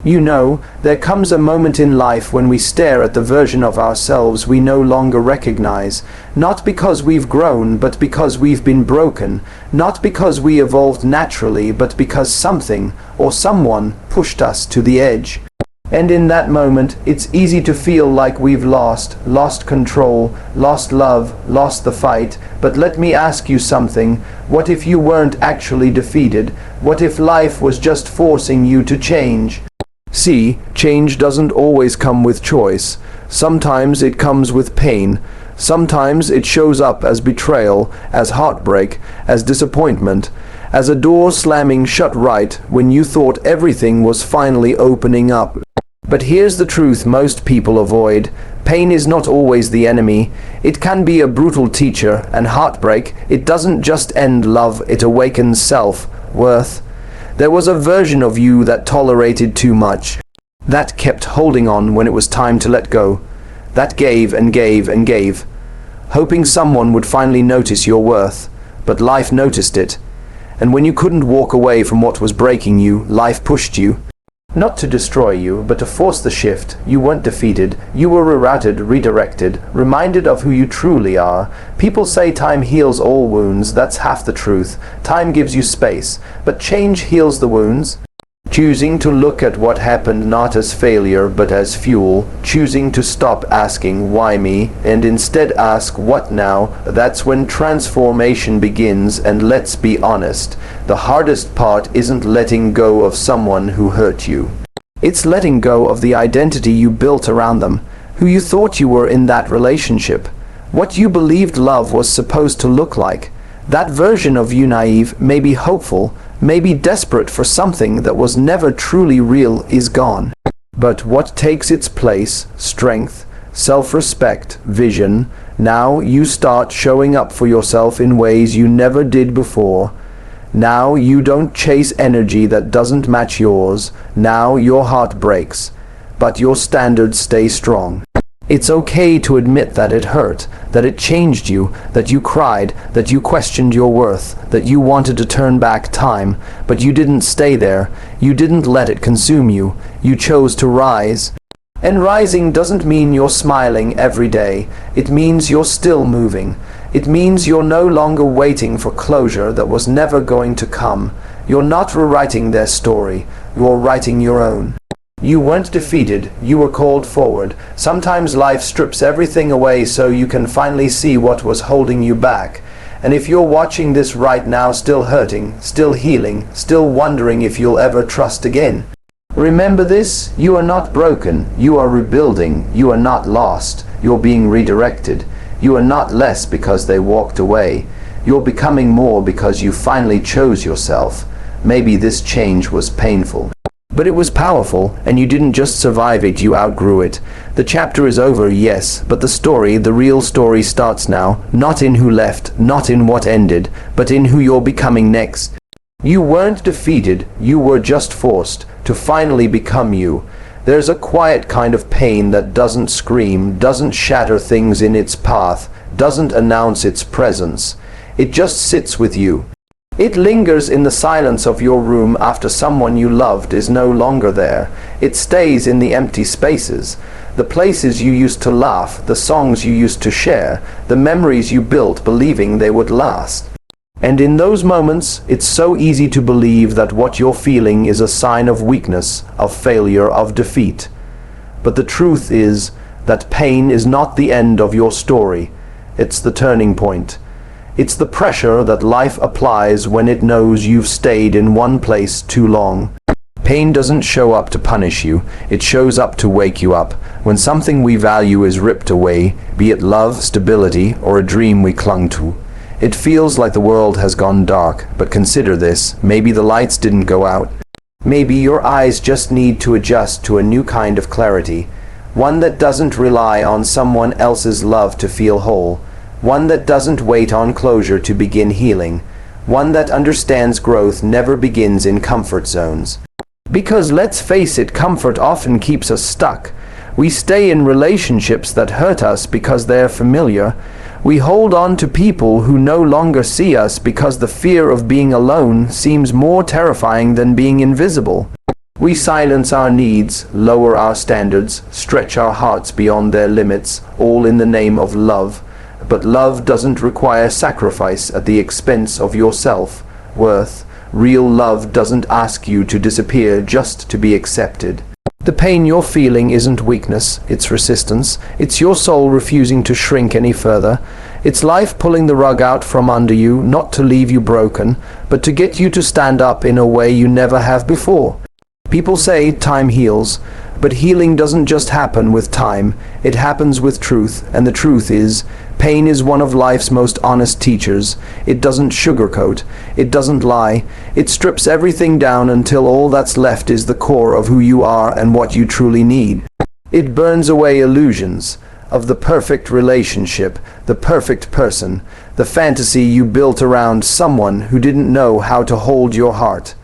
You know, there comes a moment in life when we stare at the version of ourselves we no longer recognize, not because we've grown, but because we've been broken, not because we evolved naturally, but because something or someone pushed us to the edge. And in that moment, it's easy to feel like we've lost control, lost love, lost the fight. But let me ask you something. What if you weren't actually defeated? What if life was just forcing you to change? See, change doesn't always come with choice. Sometimes it comes with pain. Sometimes it shows up as betrayal, as heartbreak, as disappointment, as a door slamming shut right when you thought everything was finally opening up. But here's the truth most people avoid. Pain is not always the enemy. It can be a brutal teacher, and heartbreak, it doesn't just end love, it awakens self-worth. There was a version of you that tolerated too much, that kept holding on when it was time to let go, that gave and gave and gave, hoping someone would finally notice your worth. But life noticed it. And when you couldn't walk away from what was breaking you, life pushed you. Not to destroy you, but to force the shift. You weren't defeated. You were rerouted, redirected, reminded of who you truly are. People say time heals all wounds. That's half the truth. Time gives you space, but change heals the wounds. Choosing to look at what happened not as failure, but as fuel. Choosing to stop asking, why me, and instead ask, what now? That's when transformation begins, and let's be honest. The hardest part isn't letting go of someone who hurt you. It's letting go of the identity you built around them, who you thought you were in that relationship, what you believed love was supposed to look like. That version of you, naive, maybe hopeful, maybe desperate for something that was never truly real, is gone. But what takes its place? Strength, self-respect, vision. Now you start showing up for yourself in ways you never did before. Now you don't chase energy that doesn't match yours. Now your heart breaks, but your standards stay strong. It's okay to admit that it hurt, that it changed you, that you cried, that you questioned your worth, that you wanted to turn back time, but you didn't stay there. You didn't let it consume you. You chose to rise. And rising doesn't mean you're smiling every day. It means you're still moving. It means you're no longer waiting for closure that was never going to come. You're not rewriting their story. You're writing your own. You weren't defeated, you were called forward. Sometimes life strips everything away so you can finally see what was holding you back. And if you're watching this right now still hurting, still healing, still wondering if you'll ever trust again, remember this: you are not broken, you are rebuilding, you are not lost, you're being redirected. You are not less because they walked away. You're becoming more because you finally chose yourself. Maybe this change was painful, but it was powerful, and you didn't just survive it, you outgrew it. The chapter is over, yes, but the story, the real story, starts now, not in who left, not in what ended, but in who you're becoming next. You weren't defeated, you were just forced to finally become you. There's a quiet kind of pain that doesn't scream, doesn't shatter things in its path, doesn't announce its presence. It just sits with you. It lingers in the silence of your room after someone you loved is no longer there. It stays in the empty spaces, the places you used to laugh, the songs you used to share, the memories you built believing they would last. And in those moments, it's so easy to believe that what you're feeling is a sign of weakness, of failure, of defeat. But the truth is that pain is not the end of your story. It's the turning point. It's the pressure that life applies when it knows you've stayed in one place too long. Pain doesn't show up to punish you. It shows up to wake you up. When something we value is ripped away, be it love, stability, or a dream we clung to, it feels like the world has gone dark. But consider this: maybe the lights didn't go out. Maybe your eyes just need to adjust to a new kind of clarity, one that doesn't rely on someone else's love to feel whole. One that doesn't wait on closure to begin healing. One that understands growth never begins in comfort zones. Because let's face it, comfort often keeps us stuck. We stay in relationships that hurt us because they're familiar. We hold on to people who no longer see us because the fear of being alone seems more terrifying than being invisible. We silence our needs, lower our standards, stretch our hearts beyond their limits, all in the name of love. But love doesn't require sacrifice at the expense of your self-worth. Real love doesn't ask you to disappear just to be accepted. The pain you're feeling isn't weakness, it's resistance. It's your soul refusing to shrink any further. It's life pulling the rug out from under you, not to leave you broken, but to get you to stand up in a way you never have before. People say time heals, but healing doesn't just happen with time, it happens with truth, and the truth is, pain is one of life's most honest teachers. It doesn't sugarcoat, it doesn't lie, it strips everything down until all that's left is the core of who you are and what you truly need. It burns away illusions of the perfect relationship, the perfect person, the fantasy you built around someone who didn't know how to hold your heart.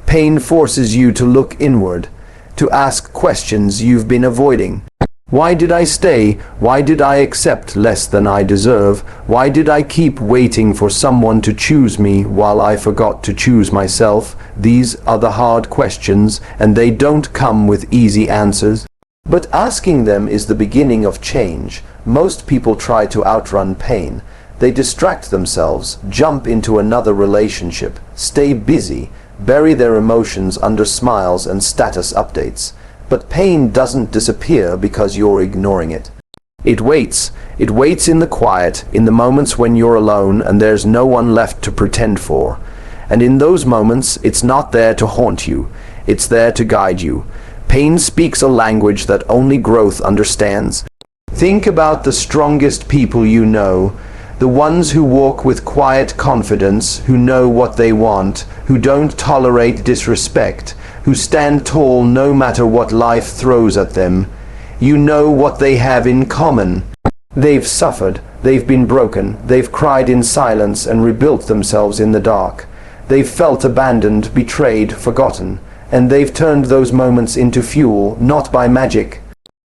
Pain forces you to look inward, to ask questions you've been avoiding. Why did I stay? Why did I accept less than I deserve? Why did I keep waiting for someone to choose me while I forgot to choose myself? These are the hard questions, and they don't come with easy answers. But asking them is the beginning of change. Most people try to outrun pain. They distract themselves, jump into another relationship, stay busy, bury their emotions under smiles and status updates. But pain doesn't disappear because you're ignoring it. It waits. It waits in the quiet, in the moments when you're alone and there's no one left to pretend for. And in those moments, it's not there to haunt you. It's there to guide you. Pain speaks a language that only growth understands. Think about the strongest people you know, the ones who walk with quiet confidence, who know what they want, who don't tolerate disrespect, who stand tall no matter what life throws at them. You know what they have in common. They've suffered, they've been broken, they've cried in silence and rebuilt themselves in the dark. They've felt abandoned, betrayed, forgotten, and they've turned those moments into fuel, not by magic.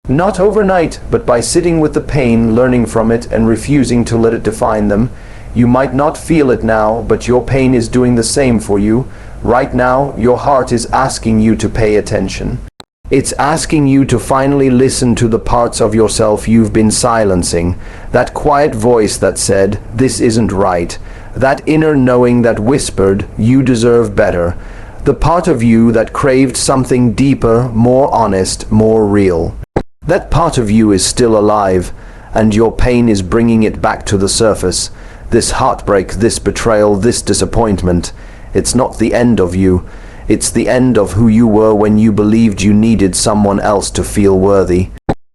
Not overnight, but by sitting with the pain, learning from it, and refusing to let it define them. You might not feel it now, but your pain is doing the same for you. Right now, your heart is asking you to pay attention. It's asking you to finally listen to the parts of yourself you've been silencing. That quiet voice that said, "This isn't right." That inner knowing that whispered, "You deserve better." The part of you that craved something deeper, more honest, more real. That part of you is still alive, and your pain is bringing it back to the surface. This heartbreak, this betrayal, this disappointment. It's not the end of you. It's the end of who you were when you believed you needed someone else to feel worthy.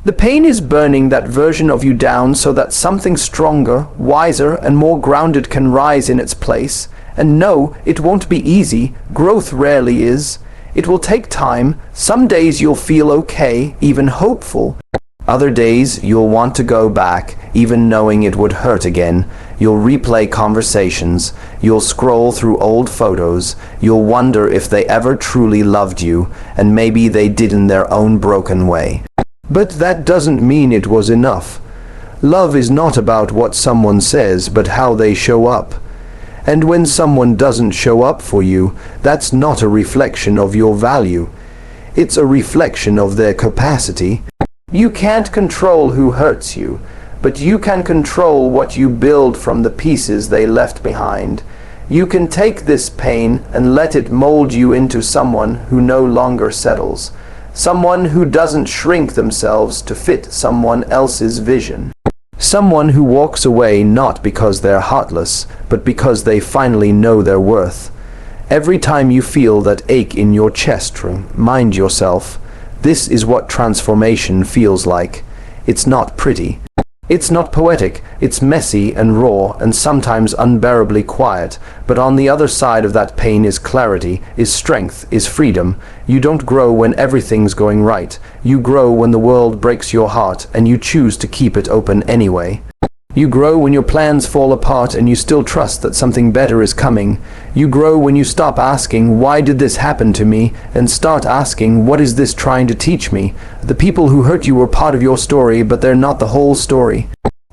The pain is burning that version of you down so that something stronger, wiser, and more grounded can rise in its place. And no, it won't be easy. Growth rarely is. It will take time. Some days you'll feel okay, even hopeful. Other days you'll want to go back, even knowing it would hurt again. You'll replay conversations. You'll scroll through old photos. You'll wonder if they ever truly loved you, and maybe they did in their own broken way. But that doesn't mean it was enough. Love is not about what someone says, but how they show up. And when someone doesn't show up for you, that's not a reflection of your value. It's a reflection of their capacity. You can't control who hurts you, but you can control what you build from the pieces they left behind. You can take this pain and let it mold you into someone who no longer settles, someone who doesn't shrink themselves to fit someone else's vision. Someone who walks away not because they're heartless, but because they finally know their worth. Every time you feel that ache in your chest, remind yourself, this is what transformation feels like. It's not pretty. It's not poetic. It's messy and raw and sometimes unbearably quiet. But on the other side of that pain is clarity, is strength, is freedom. You don't grow when everything's going right. You grow when the world breaks your heart and you choose to keep it open anyway. You grow when your plans fall apart and you still trust that something better is coming. You grow when you stop asking, "Why did this happen to me?" and start asking, "What is this trying to teach me?" The people who hurt you were part of your story, but they're not the whole story.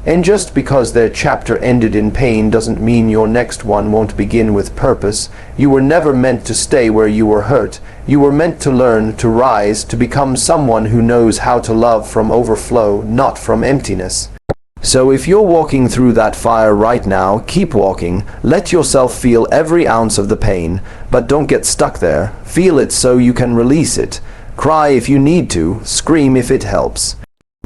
And just because their chapter ended in pain doesn't mean your next one won't begin with purpose. You were never meant to stay where you were hurt. You were meant to learn, to rise, to become someone who knows how to love from overflow, not from emptiness. So if you're walking through that fire right now, keep walking. Let yourself feel every ounce of the pain, but don't get stuck there. Feel it so you can release it. Cry if you need to, scream if it helps.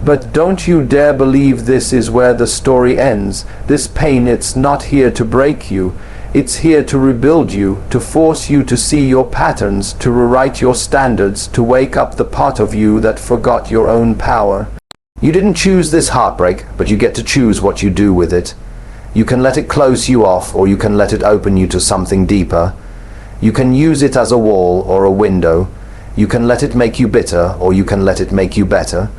But don't you dare believe this is where the story ends. This pain, it's not here to break you. It's here to rebuild you, to force you to see your patterns, to rewrite your standards, to wake up the part of you that forgot your own power. You didn't choose this heartbreak, but you get to choose what you do with it. You can let it close you off, or you can let it open you to something deeper. You can use it as a wall or a window. You can let it make you bitter, or you can let it make you better.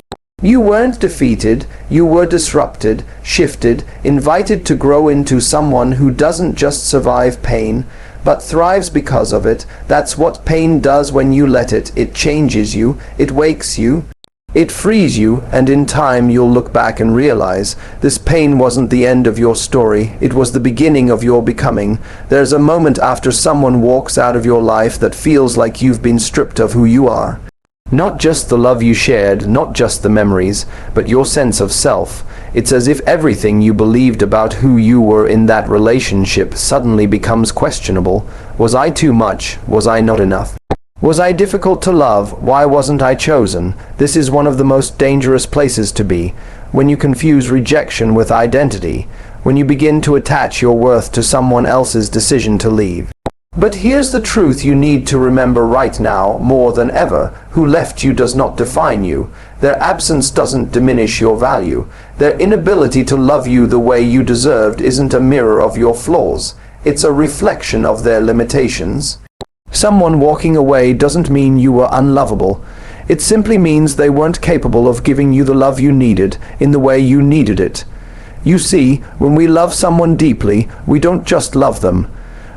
You weren't defeated, you were disrupted, shifted, invited to grow into someone who doesn't just survive pain, but thrives because of it. That's what pain does when you let it. It changes you, it wakes you, it frees you, and in time you'll look back and realize this pain wasn't the end of your story, it was the beginning of your becoming. There's a moment after someone walks out of your life that feels like you've been stripped of who you are. Not just the love you shared, not just the memories, but your sense of self. It's as if everything you believed about who you were in that relationship suddenly becomes questionable. Was I too much? Was I not enough? Was I difficult to love? Why wasn't I chosen? This is one of the most dangerous places to be, when you confuse rejection with identity, when you begin to attach your worth to someone else's decision to leave. But here's the truth you need to remember right now, more than ever. Who left you does not define you. Their absence doesn't diminish your value. Their inability to love you the way you deserved isn't a mirror of your flaws. It's a reflection of their limitations. Someone walking away doesn't mean you were unlovable. It simply means they weren't capable of giving you the love you needed in the way you needed it. You see, when we love someone deeply, we don't just love them.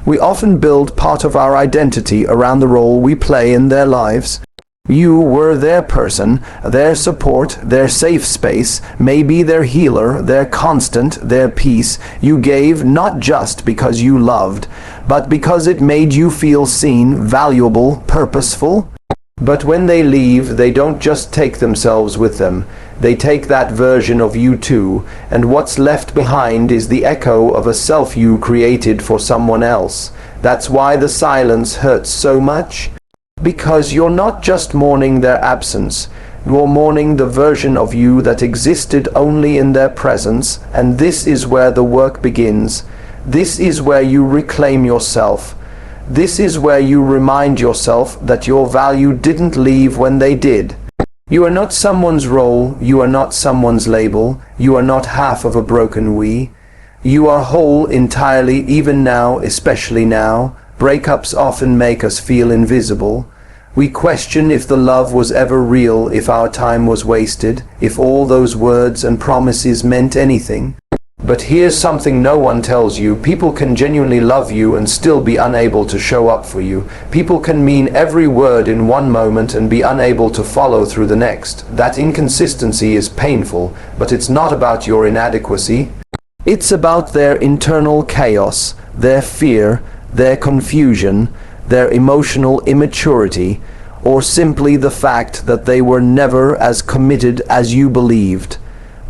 We often build part of our identity around the role we play in their lives. You were their person, their support, their safe space, maybe their healer, their constant, their peace. You gave not just because you loved, but because it made you feel seen, valuable, purposeful. But when they leave, they don't just take themselves with them. They take that version of you too, and what's left behind is the echo of a self you created for someone else. That's why the silence hurts so much. Because you're not just mourning their absence, you're mourning the version of you that existed only in their presence, and this is where the work begins. This is where you reclaim yourself. This is where you remind yourself that your value didn't leave when they did. You are not someone's role, you are not someone's label, you are not half of a broken we. You are whole entirely, even now, especially now. Breakups often make us feel invisible. We question if the love was ever real, if our time was wasted, if all those words and promises meant anything. But here's something no one tells you. People can genuinely love you and still be unable to show up for you. People can mean every word in one moment and be unable to follow through the next. That inconsistency is painful, but it's not about your inadequacy. It's about their internal chaos, their fear, their confusion, their emotional immaturity, or simply the fact that they were never as committed as you believed.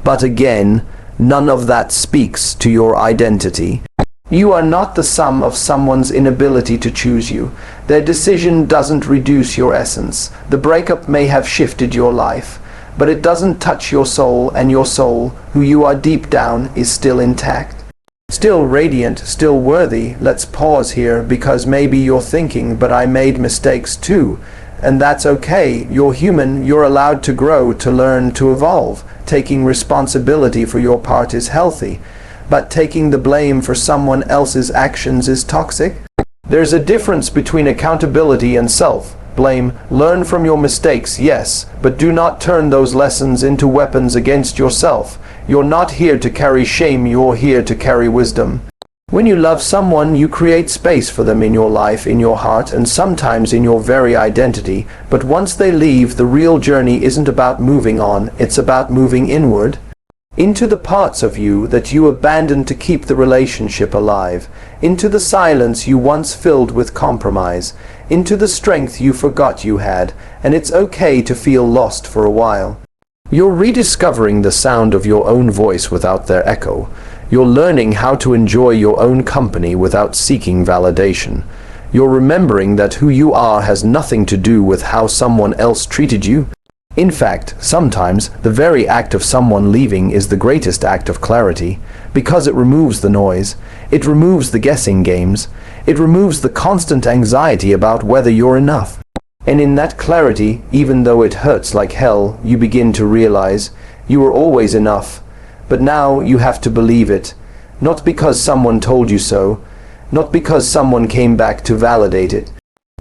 But again, none of that speaks to your identity. You are not the sum of someone's inability to choose you. Their decision doesn't reduce your essence. The breakup may have shifted your life, but it doesn't touch your soul, and your soul, who you are deep down, is still intact. Still radiant, still worthy. Let's pause here, because maybe you're thinking, but I made mistakes too. And that's okay. You're human. You're allowed to grow, to learn, to evolve. Taking responsibility for your part is healthy. But taking the blame for someone else's actions is toxic. There's a difference between accountability and self-blame. Learn from your mistakes, yes, but do not turn those lessons into weapons against yourself. You're not here to carry shame, you're here to carry wisdom. When you love someone, you create space for them in your life, in your heart, and sometimes in your very identity. But once they leave, the real journey isn't about moving on, it's about moving inward. into the parts of you that you abandoned to keep the relationship alive, into the silence you once filled with compromise, into the strength you forgot you had, and it's okay to feel lost for a while. You're rediscovering the sound of your own voice without their echo. You're learning how to enjoy your own company without seeking validation. You're remembering that who you are has nothing to do with how someone else treated you. In fact, sometimes the very act of someone leaving is the greatest act of clarity, because it removes the noise, it removes the guessing games, it removes the constant anxiety about whether you're enough. And in that clarity, even though it hurts like hell, you begin to realize you were always enough. But now you have to believe it, not because someone told you so, not because someone came back to validate it,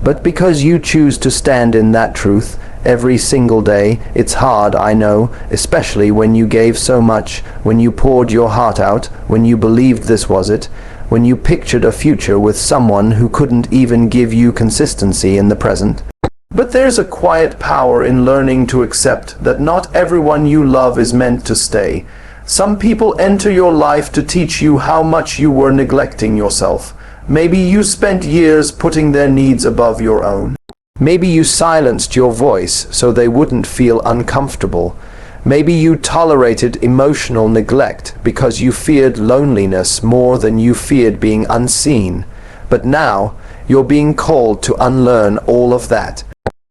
but because you choose to stand in that truth every single day. It's hard, I know, especially when you gave so much, when you poured your heart out, when you believed this was it, when you pictured a future with someone who couldn't even give you consistency in the present. But there's a quiet power in learning to accept that not everyone you love is meant to stay. Some people enter your life to teach you how much you were neglecting yourself. Maybe you spent years putting their needs above your own. Maybe you silenced your voice so they wouldn't feel uncomfortable. Maybe you tolerated emotional neglect because you feared loneliness more than you feared being unseen. But now, you're being called to unlearn all of that.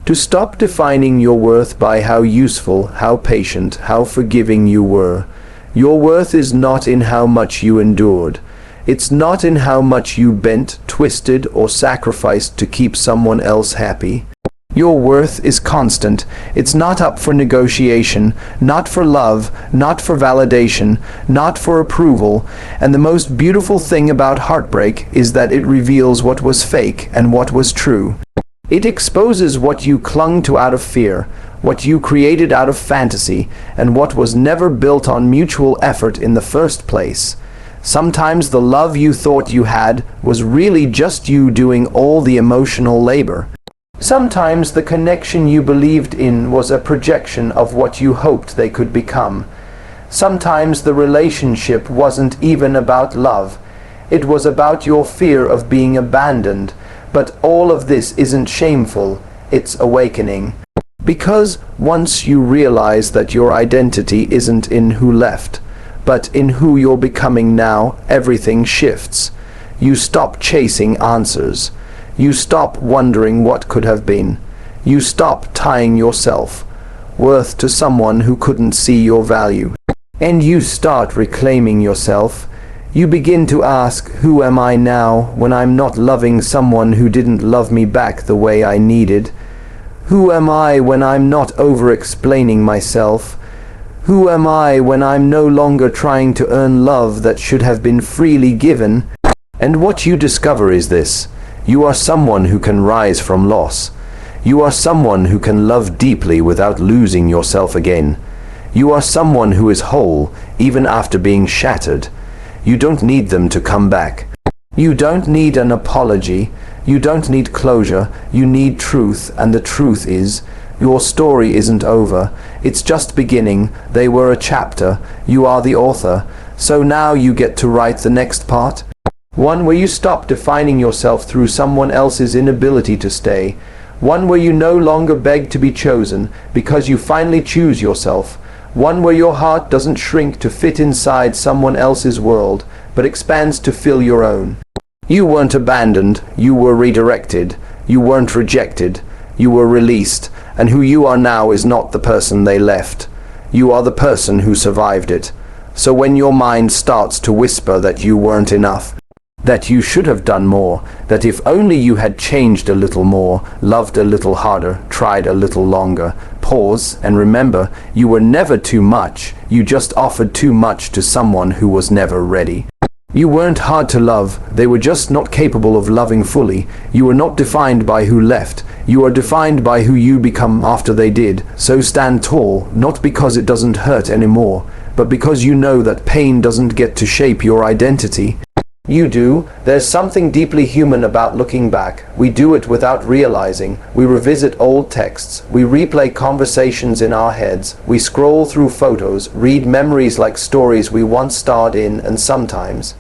To stop defining your worth by how useful, how patient, how forgiving you were. Your worth is not in how much you endured. It's not in how much you bent, twisted, or sacrificed to keep someone else happy. Your worth is constant. It's not up for negotiation, not for love, not for validation, not for approval. And the most beautiful thing about heartbreak is that it reveals what was fake and what was true. It exposes what you clung to out of fear, what you created out of fantasy, and what was never built on mutual effort in the first place. Sometimes the love you thought you had was really just you doing all the emotional labor. Sometimes the connection you believed in was a projection of what you hoped they could become. Sometimes the relationship wasn't even about love. It was about your fear of being abandoned. But all of this isn't shameful, it's awakening. Because once you realize that your identity isn't in who left, but in who you're becoming now, everything shifts. You stop chasing answers. You stop wondering what could have been. You stop tying yourself worth to someone who couldn't see your value. And you start reclaiming yourself. You begin to ask, who am I now when I'm not loving someone who didn't love me back the way I needed? Who am I when I'm not over-explaining myself? Who am I when I'm no longer trying to earn love that should have been freely given? And what you discover is this: you are someone who can rise from loss. You are someone who can love deeply without losing yourself again. You are someone who is whole even after being shattered. You don't need them to come back. You don't need an apology. You don't need closure. You need truth, and the truth is, your story isn't over. It's just beginning. They were a chapter. You are the author. So now you get to write the next part. One where you stop defining yourself through someone else's inability to stay. One where you no longer beg to be chosen because you finally choose yourself. One where your heart doesn't shrink to fit inside someone else's world, but expands to fill your own. You weren't abandoned, you were redirected. You weren't rejected, you were released. And who you are now is not the person they left. You are the person who survived it. So when your mind starts to whisper that you weren't enough, that you should have done more, that if only you had changed a little more, loved a little harder, tried a little longer, pause and remember, you were never too much. You just offered too much to someone who was never ready. You weren't hard to love. They were just not capable of loving fully. You were not defined by who left. You are defined by who you become after they did. So stand tall, not because it doesn't hurt anymore, but because you know that pain doesn't get to shape your identity. You do. There's something deeply human about looking back. We do it without realizing. We revisit old texts. We replay conversations in our heads. We scroll through photos, read memories like stories we once starred in, and sometimes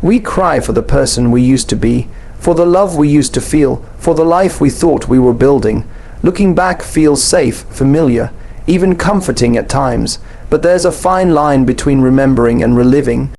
we cry for the person we used to be, for the love we used to feel, for the life we thought we were building. Looking back feels safe, familiar, even comforting at times, but there's a fine line between remembering and reliving.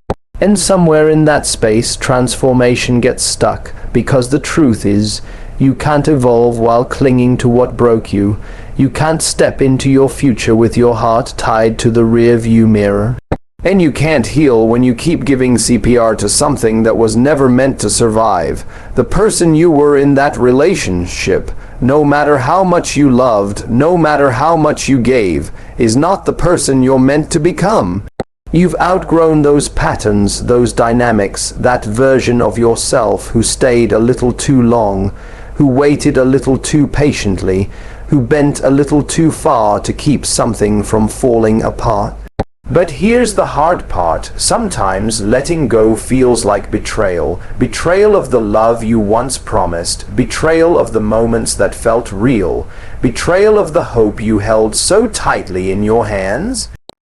And somewhere in that space, transformation gets stuck, because the truth is, you can't evolve while clinging to what broke you. You can't step into your future with your heart tied to the rear-view mirror. And you can't heal when you keep giving CPR to something that was never meant to survive. The person you were in that relationship, no matter how much you loved, no matter how much you gave, is not the person you're meant to become. You've outgrown those patterns, those dynamics, that version of yourself who stayed a little too long, who waited a little too patiently, who bent a little too far to keep something from falling apart. But here's the hard part. Sometimes letting go feels like betrayal. Betrayal of the love you once promised. Betrayal of the moments that felt real. Betrayal of the hope you held so tightly in your hands.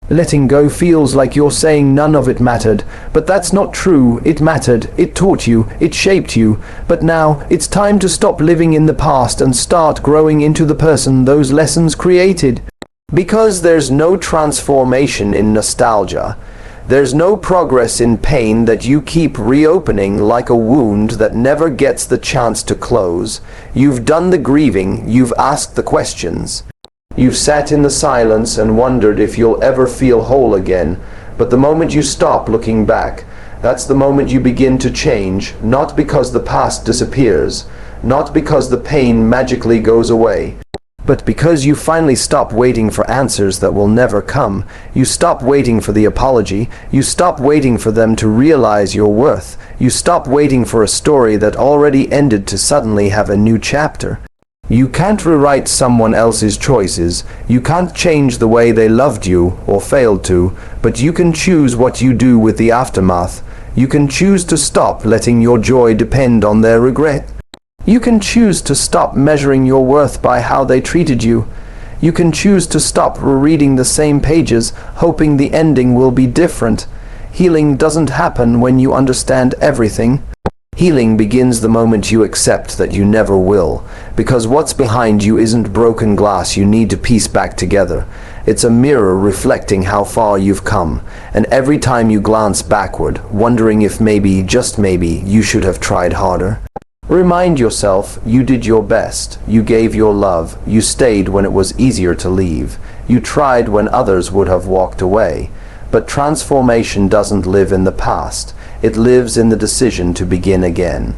Letting go feels like you're saying none of it mattered, but that's not true. It mattered, it taught you, it shaped you, but now it's time to stop living in the past and start growing into the person those lessons created. Because there's no transformation in nostalgia. There's no progress in pain that you keep reopening like a wound that never gets the chance to close. You've done the grieving, you've asked the questions. You've sat in the silence and wondered if you'll ever feel whole again, but the moment you stop looking back, that's the moment you begin to change, not because the past disappears, not because the pain magically goes away, but because you finally stop waiting for answers that will never come. You stop waiting for the apology, you stop waiting for them to realize your worth, you stop waiting for a story that already ended to suddenly have a new chapter. You can't rewrite someone else's choices, you can't change the way they loved you or failed to, but you can choose what you do with the aftermath. You can choose to stop letting your joy depend on their regret. You can choose to stop measuring your worth by how they treated you. You can choose to stop rereading the same pages, hoping the ending will be different. Healing doesn't happen when you understand everything. Healing begins the moment you accept that you never will, because what's behind you isn't broken glass you need to piece back together. It's a mirror reflecting how far you've come, and every time you glance backward, wondering if maybe, just maybe, you should have tried harder. Remind yourself you did your best, you gave your love, you stayed when it was easier to leave, you tried when others would have walked away. But transformation doesn't live in the past. It lives in the decision to begin again.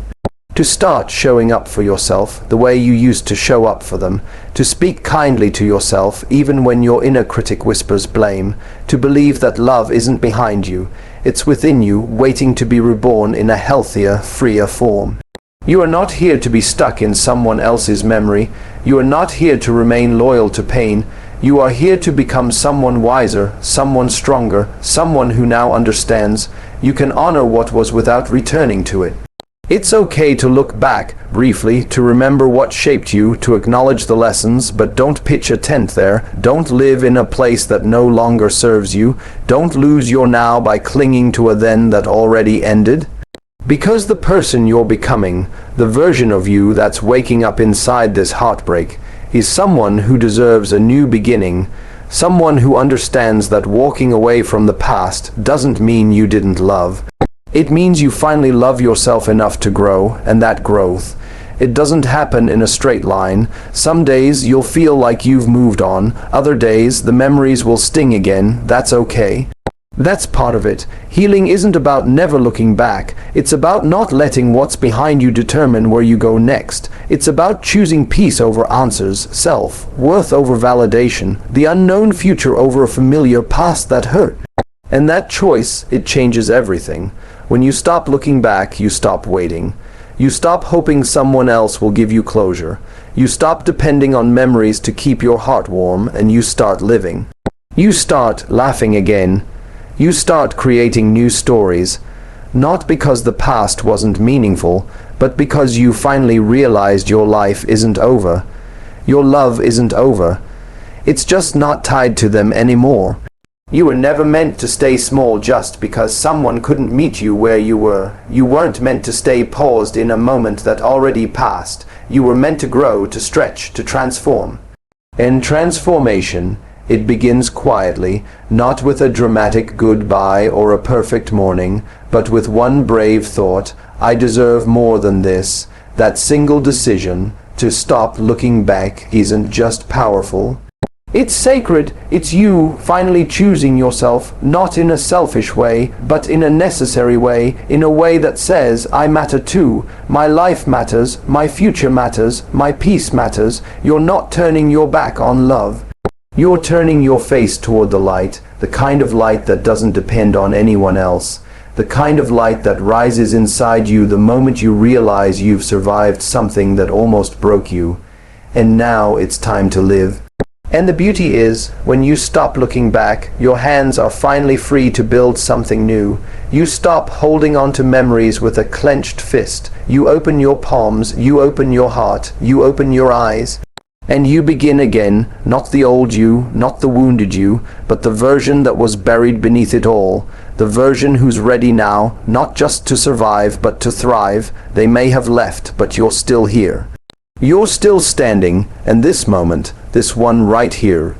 To start showing up for yourself the way you used to show up for them. To speak kindly to yourself even when your inner critic whispers blame. To believe that love isn't behind you. It's within you, waiting to be reborn in a healthier, freer form. You are not here to be stuck in someone else's memory. You are not here to remain loyal to pain. You are here to become someone wiser, someone stronger, someone who now understands. You can honor what was without returning to it. It's okay to look back, briefly, to remember what shaped you, to acknowledge the lessons, but don't pitch a tent there. Don't live in a place that no longer serves you. Don't lose your now by clinging to a then that already ended. Because the person you're becoming, the version of you that's waking up inside this heartbreak, is someone who deserves a new beginning, someone who understands that walking away from the past doesn't mean you didn't love. It means you finally love yourself enough to grow, and that growth, it doesn't happen in a straight line. Some days you'll feel like you've moved on, other days the memories will sting again. That's okay. That's part of it. Healing isn't about never looking back. It's about not letting what's behind you determine where you go next. It's about choosing peace over answers, self, worth over validation, the unknown future over a familiar past that hurt. And that choice, it changes everything. When you stop looking back, you stop waiting. You stop hoping someone else will give you closure. You stop depending on memories to keep your heart warm, and you start living. You start laughing again. You start creating new stories. Not because the past wasn't meaningful, but because you finally realized your life isn't over. Your love isn't over. It's just not tied to them anymore. You were never meant to stay small just because someone couldn't meet you where you were. You weren't meant to stay paused in a moment that already passed. You were meant to grow, to stretch, to transform. In transformation, it begins quietly, not with a dramatic goodbye or a perfect morning, but with one brave thought: I deserve more than this. That single decision to stop looking back isn't just powerful. It's sacred. It's you finally choosing yourself, not in a selfish way, but in a necessary way, in a way that says, I matter too. My life matters, my future matters, my peace matters. You're not turning your back on love. You're turning your face toward the light, the kind of light that doesn't depend on anyone else. The kind of light that rises inside you the moment you realize you've survived something that almost broke you. And now it's time to live. And the beauty is, when you stop looking back, your hands are finally free to build something new. You stop holding on to memories with a clenched fist. You open your palms, you open your heart, you open your eyes. And you begin again, not the old you, not the wounded you, but the version that was buried beneath it all. The version who's ready now, not just to survive, but to thrive. They may have left, but you're still here. You're still standing, and this moment, this one right here,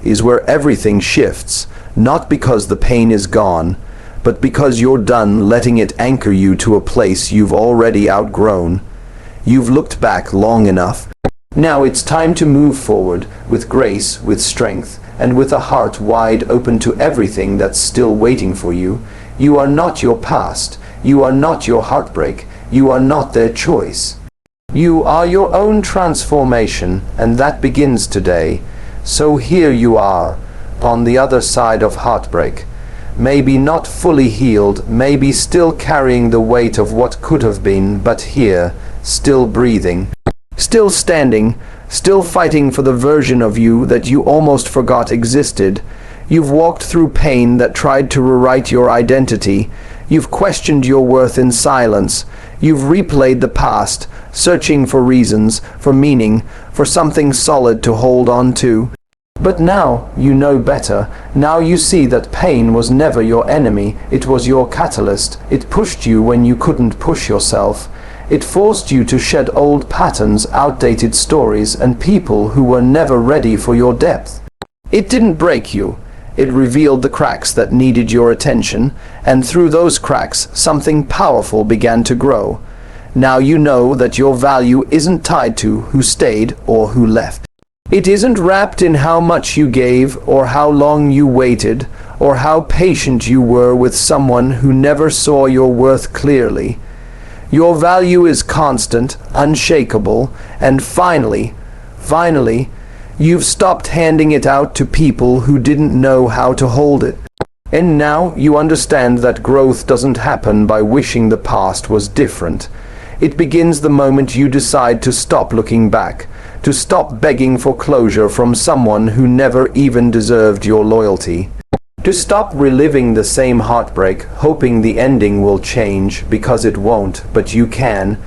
is where everything shifts, not because the pain is gone, but because you're done letting it anchor you to a place you've already outgrown. You've looked back long enough. Now it's time to move forward, with grace, with strength, and with a heart wide open to everything that's still waiting for you. You are not your past. You are not your heartbreak. You are not their choice. You are your own transformation, and that begins today. So here you are, on the other side of heartbreak. Maybe not fully healed, maybe still carrying the weight of what could have been, but here, still breathing, still standing, still fighting for the version of you that you almost forgot existed. You've walked through pain that tried to rewrite your identity. You've questioned your worth in silence. You've replayed the past, searching for reasons, for meaning, for something solid to hold on to. But now you know better. Now you see that pain was never your enemy. It was your catalyst. It pushed you when you couldn't push yourself. It forced you to shed old patterns, outdated stories, and people who were never ready for your depth. It didn't break you. It revealed the cracks that needed your attention, and through those cracks, something powerful began to grow. Now you know that your value isn't tied to who stayed or who left. It isn't wrapped in how much you gave, or how long you waited, or how patient you were with someone who never saw your worth clearly. Your value is constant, unshakable, and finally, you've stopped handing it out to people who didn't know how to hold it. And now you understand that growth doesn't happen by wishing the past was different. It begins the moment you decide to stop looking back, to stop begging for closure from someone who never even deserved your loyalty. To stop reliving the same heartbreak, hoping the ending will change, because it won't, but you can.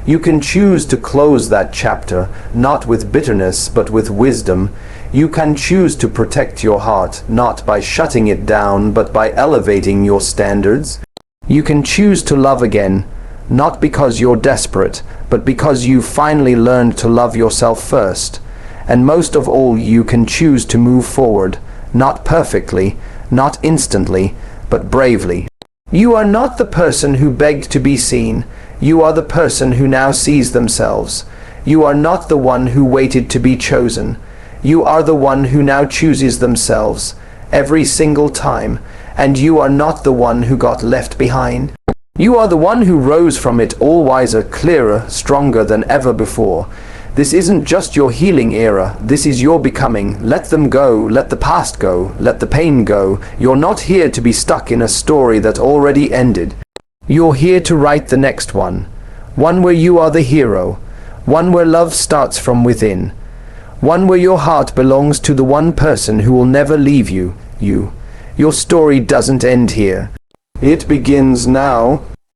You can choose to close that chapter, not with bitterness, but with wisdom. You can choose to protect your heart, not by shutting it down, but by elevating your standards. You can choose to love again, not because you're desperate, but because you've finally learned to love yourself first. And most of all, you can choose to move forward, not perfectly, not instantly, but bravely. You are not the person who begged to be seen. You are the person who now sees themselves. You are not the one who waited to be chosen. You are the one who now chooses themselves, every single time, and you are not the one who got left behind. You are the one who rose from it all wiser, clearer, stronger than ever before. This isn't just your healing era, this is your becoming. Let them go, let the past go, let the pain go. You're not here to be stuck in a story that already ended. You're here to write the next one where you are the hero, one where love starts from within, one where your heart belongs to the one person who will never leave you. Your story doesn't end here. It begins now.